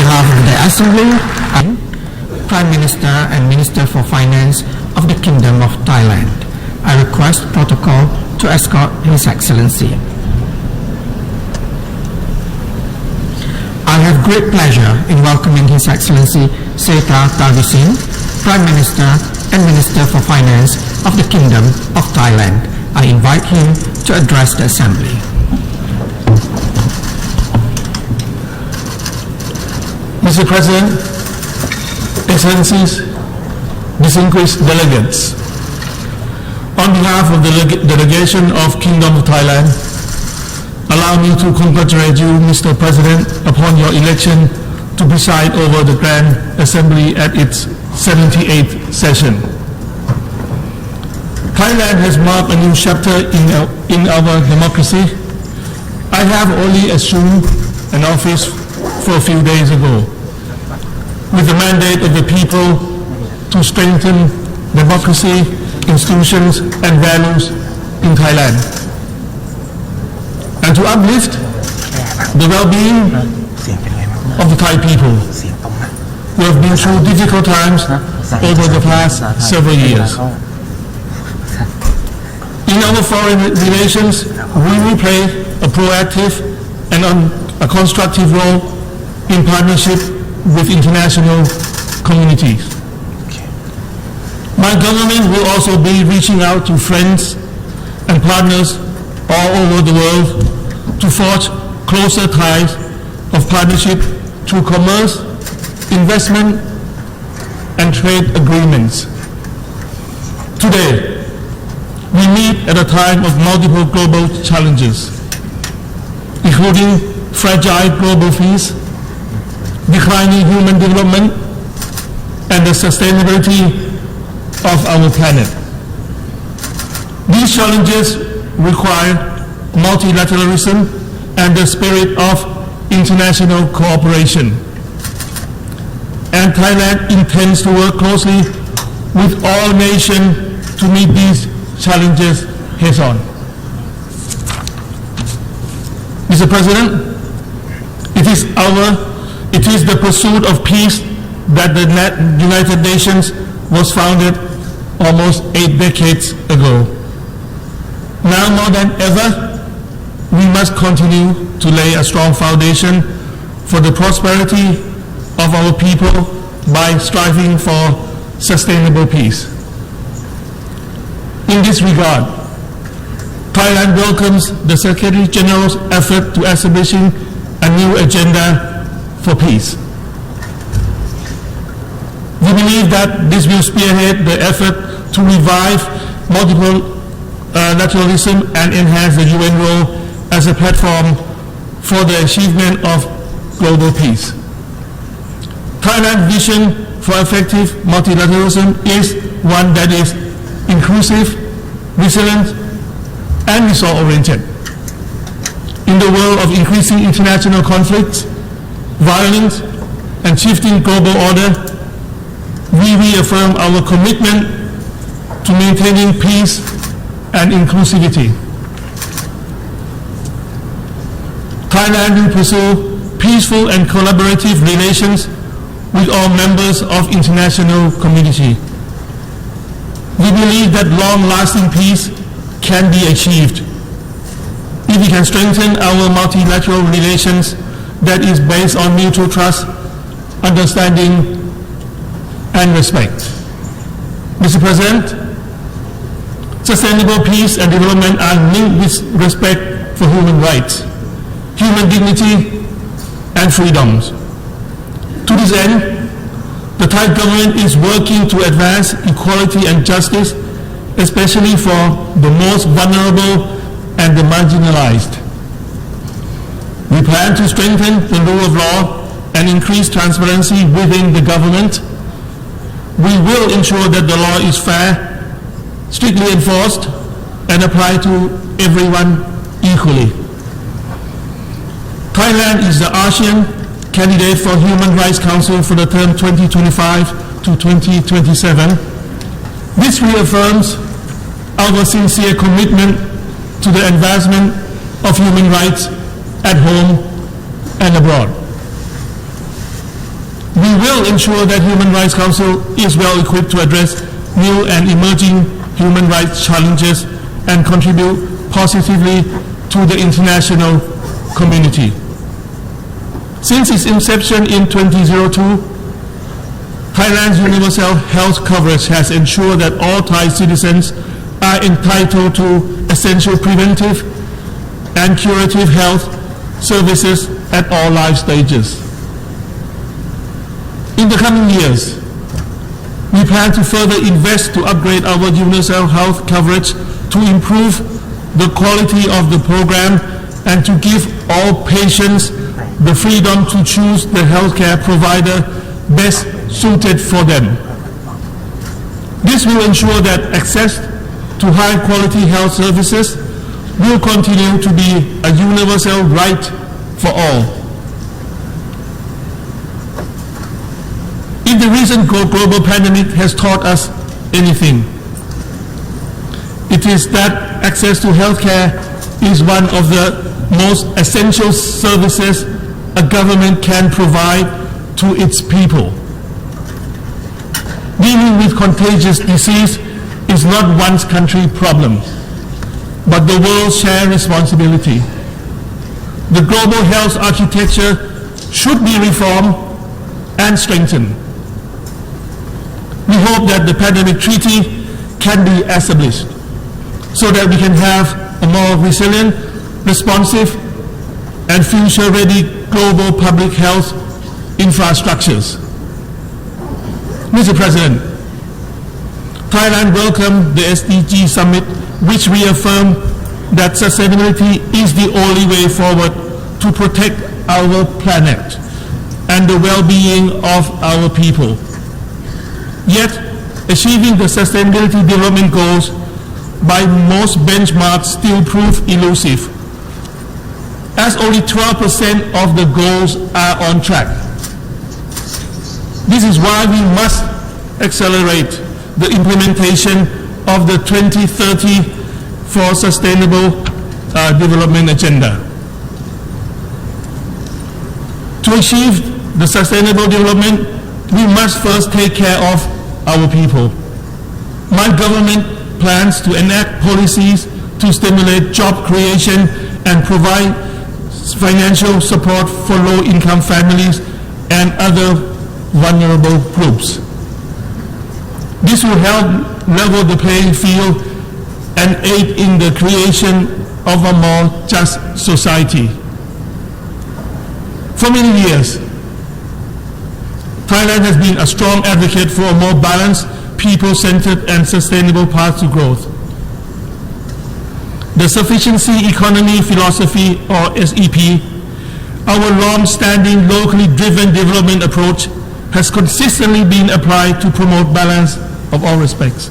behalf of the Assembly, Prime Minister and Minister for Finance of the Kingdom of Thailand, I request protocol to escort His Excellency. I have great pleasure in welcoming His Excellency Srettha Thavisin, Prime Minister and Minister for Finance of the Kingdom of Thailand. I invite him to address the Assembly. Mr. President, Excellencies, distinguished delegates, on behalf of the delegation of Kingdom of Thailand, allow me to congratulate you, Mr. President, upon your election to preside over the Grand Assembly at its 78th session. Thailand has marked a new chapter in our democracy. I have only assumed an office for a few days ago, with the mandate of the people to strengthen democracy, institutions and values in Thailand, and to uplift the well-being of the Thai people who have been through difficult times over the past several years. In our foreign relations, we will play a proactive and a constructive role in partnership with international communities. My government will also be reaching out to friends and partners all over the world to forge closer ties of partnership through commerce, investment, and trade agreements. Today, we meet at a time of multiple global challenges, including fragile global peace, declining human development, and the sustainability of our planet. These challenges require multilateralism and the spirit of international cooperation. And Thailand intends to work closely with all nations to meet these challenges head-on. Mr. President, it is the pursuit of peace that the United Nations was founded almost 8 decades ago. Now more than ever, we must continue to lay a strong foundation for the prosperity of our people by striving for sustainable peace. In this regard, Thailand welcomes the Secretary General's effort to establishing a new agenda for peace. We believe that this will spearhead the effort to revive multilateralism and enhance the UN role as a platform for the achievement of global peace. Thailand's vision for effective multilateralism is one that is inclusive, resilient, and result-oriented. In the world of increasing international conflicts, violence, and shifting global order, we reaffirm our commitment to maintaining peace and inclusivity. Thailand will pursue peaceful and collaborative relations with all members of international community. We believe that long-lasting peace can be achieved if we can strengthen our multilateral relations that is based on mutual trust, understanding, and respect. Mr. President, sustainable peace and development are linked with respect for human rights, human dignity, and freedoms. To this end, the Thai government is working to advance equality and justice, especially for the most vulnerable and the marginalized. We plan to strengthen the rule of law and increase transparency within the government. We will ensure that the law is fair, strictly enforced, and applied to everyone equally. Thailand is the ASEAN candidate for Human Rights Council for the term 2025 to 2027. This reaffirms our sincere commitment to the advancement of human rights at home and abroad. We will ensure that Human Rights Council is well equipped to address new and emerging human rights challenges and contribute positively to the international community. Since its inception in 2002, Thailand's universal health coverage has ensured that all Thai citizens are entitled to essential preventive and curative health services at all life stages. In the coming years, we plan to further invest to upgrade our universal health coverage to improve the quality of the program and to give all patients the freedom to choose the healthcare provider best suited for them. This will ensure that access to high-quality health services will continue to be a universal right for all. If the recent global pandemic has taught us anything, it is that access to healthcare is one of the most essential services a government can provide to its people. Dealing with contagious disease is not one country's problem, but the world's shared responsibility. The global health architecture should be reformed and strengthened. We hope that the pandemic treaty can be established so that we can have a more resilient, responsive, and future-ready global public health infrastructures. Mr. President, Thailand welcomed the SDG Summit, which reaffirmed that sustainability is the only way forward to protect our planet and the well-being of our people. Yet, achieving the sustainability development goals by most benchmarks still prove elusive, as only 12% of the goals are on track. This is why we must accelerate the implementation of the 2030 for Sustainable Development Agenda. To achieve the sustainable development, we must first take care of our people. My government plans to enact policies to stimulate job creation and provide financial support for low-income families and other vulnerable groups. This will help level the playing field and aid in the creation of a more just society. For many years, Thailand has been a strong advocate for a more balanced, people-centered and sustainable path to growth. The Sufficiency Economy Philosophy, or SEP, our long-standing locally driven development approach, has consistently been applied to promote balance of all respects.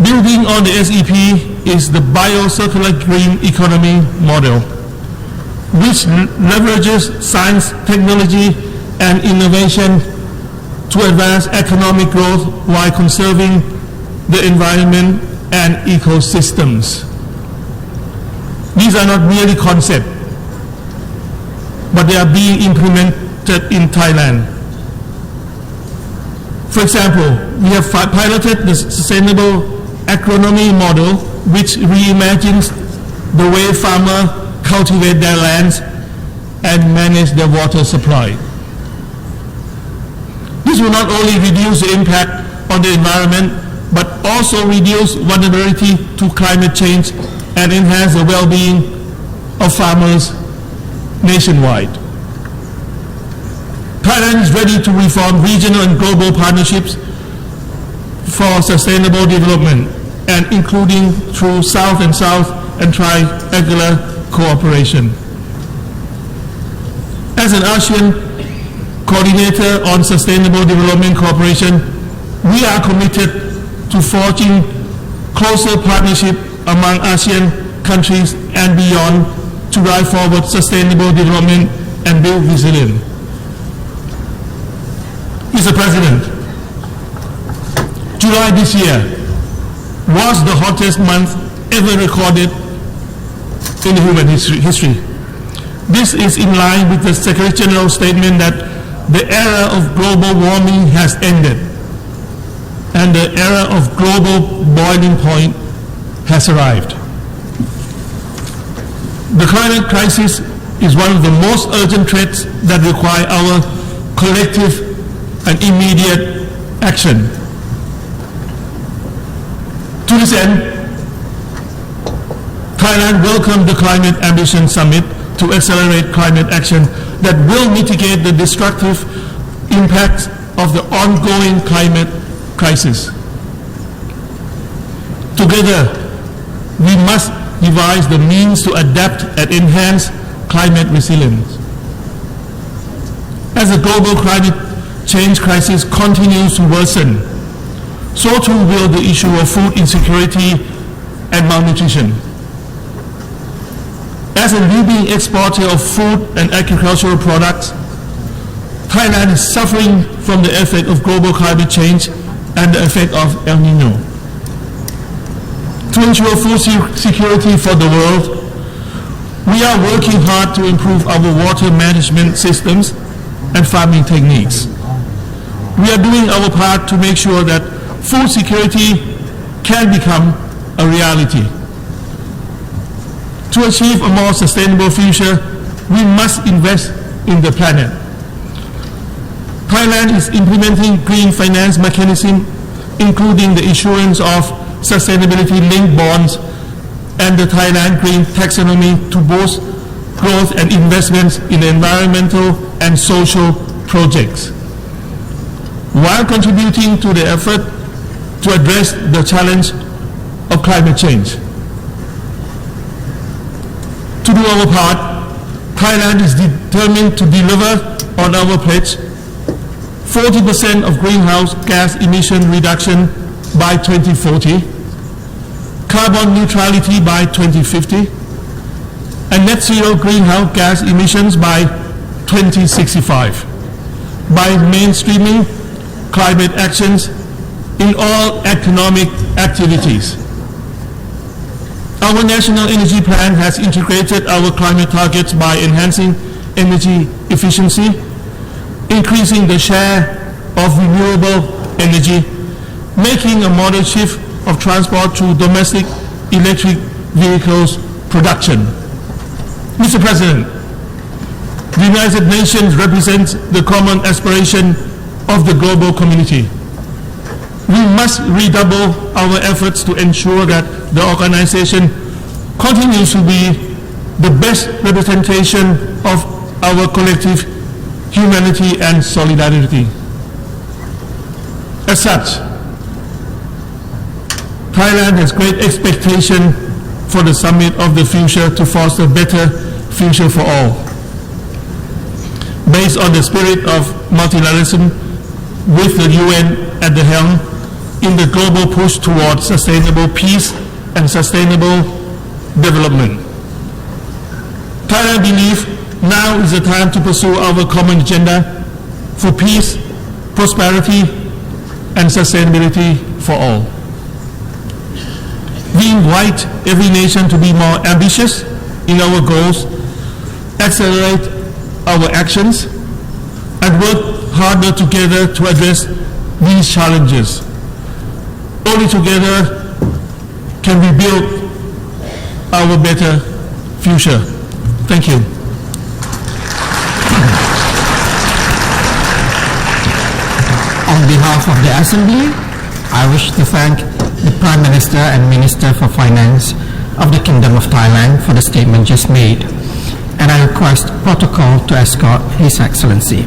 Building on the SEP is the bio-circular green economy model, which leverages science, technology, and innovation to advance economic growth while conserving the environment and ecosystems. These are not merely concepts, but they are being implemented in Thailand. For example, we have piloted the sustainable agronomy model, which reimagines the way farmers cultivate their lands and manage their water supply. This will not only reduce the impact on the environment, but also reduce vulnerability to climate change and enhance the well-being of farmers nationwide. Thailand is ready to reform regional and global partnerships for sustainable development, and including through South and South and triangular cooperation. As an ASEAN coordinator on sustainable development cooperation, we are committed to forging closer partnership among ASEAN countries and beyond to drive forward sustainable development and build resilience. Mr. President, July this year was the hottest month ever recorded in human history. This is in line with the Secretary General's statement that the era of global warming has ended, and the era of global boiling point has arrived. The climate crisis is one of the most urgent threats that require our collective and immediate action. To this end, Thailand welcomed the Climate Ambition Summit to accelerate climate action that will mitigate the destructive impacts of the ongoing climate crisis. Together, we must devise the means to adapt and enhance climate resilience. As the global climate change crisis continues to worsen, so too will the issue of food insecurity and malnutrition. As a leading exporter of food and agricultural products, Thailand is suffering from the effect of global climate change and the effect of El Nino. To ensure food security for the world, we are working hard to improve our water management systems and farming techniques. We are doing our part to make sure that food security can become a reality. To achieve a more sustainable future, we must invest in the planet. Thailand is implementing green finance mechanism, including the issuance of sustainability-linked bonds and the Thailand Green Taxonomy to boost growth and investments in environmental and social projects, while contributing to the effort to address the challenge of climate change. To do our part, Thailand is determined to deliver on our pledge 40% of greenhouse gas emission reduction by 2040, carbon neutrality by 2050, and net zero greenhouse gas emissions by 2065 by mainstreaming climate actions in all economic activities. Our National Energy Plan has integrated our climate targets by enhancing energy efficiency, increasing the share of renewable energy, making a model shift of transport to domestic electric vehicles production. Mr. President, the United Nations represents the common aspiration of the global community. We must redouble our efforts to ensure that the organization continues to be the best representation of our collective humanity and solidarity. As such, Thailand has great expectation for the summit of the future to foster better future for all. Based on the spirit of multilateralism, with the UN at the helm, in the global push towards sustainable peace and sustainable development. Thailand believes now is the time to pursue our common agenda for peace, prosperity, and sustainability for all. We invite every nation to be more ambitious in our goals, accelerate our actions, and work harder together to address these challenges. Only together can we build our better future. Thank you. On behalf of the Assembly, I wish to thank the Prime Minister and Minister for Finance of the Kingdom of Thailand for the statement just made, and I request protocol to escort His Excellency.